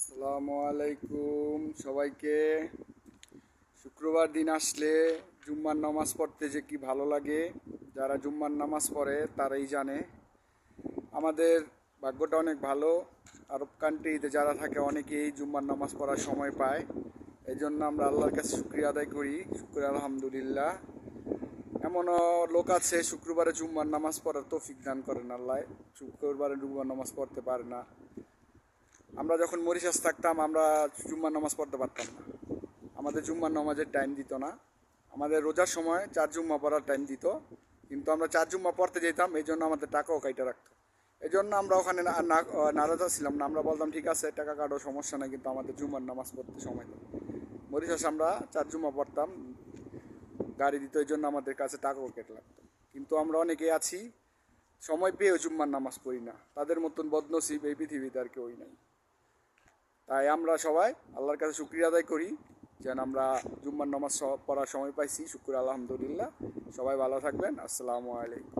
আসসালামু আলাইকুম সবাইকে। শুক্রবার দিন আসলে জুম্মার নামাজ পড়তে যে কি ভালো লাগে, যারা জুম্মার নামাজ পড়ে তারাই জানে। আমাদের ভাগ্যটা অনেক ভালো। আরব কান্ট্রিতে যারা থাকে অনেকেই জুম্মার নামাজ পড়ার সময় পায়। এই জন্য আমরা আল্লাহর কাছে শুকরিয়া আদায় করি, শুকরিয়া আলহামদুলিল্লাহ। এমনও লোক আছে শুক্রবারে জুম্মার নামাজ পড়ার তৌফিক দান করেন আল্লাহ, শুক্রবারে জুম্মার নামাজ পড়তে পারে না। আমরা যখন মরিশাস থাকতাম আমরা জুম্মার নামাজ পড়তে পারতাম না, আমাদের জুম্মার নামাজের টাইম দিত না। আমাদের রোজার সময় 4 জুম্মা পড়ার টাইম দিত, কিন্তু আমরা 4 জুম্মা পড়তে যেতাম, এই জন্য আমাদের টাকাও কাইটা রাখতো। এই জন্য আমরা ওখানে নারাজ ছিলাম না, আমরা বলতাম ঠিক আছে টাকা কাটো সমস্যা নেই, কিন্তু আমাদের জুম্মার নামাজ পড়তে সময় দিত। মরিশাস আমরা 4 জুম্মা পড়তাম, গাড়ি দিত, এই জন্য আমাদের কাছে টাকাও কেটে লাগতো। কিন্তু আমরা অনেকেই আছি সময় পেয়েও জুম্মার নামাজ পড়ি না, তাদের মতন বদনসিব এই পৃথিবীতে আর কেউই নাই। তাই আমরা সবাই আল্লাহর কাছে শুকরিয়া আদায় করি যেন আমরা জুম্মার নামাজ পড়ার সময় পাইছি। শুকর আলহামদুলিল্লাহ। সবাই ভালো থাকবেন। আসসালামু আলাইকুম।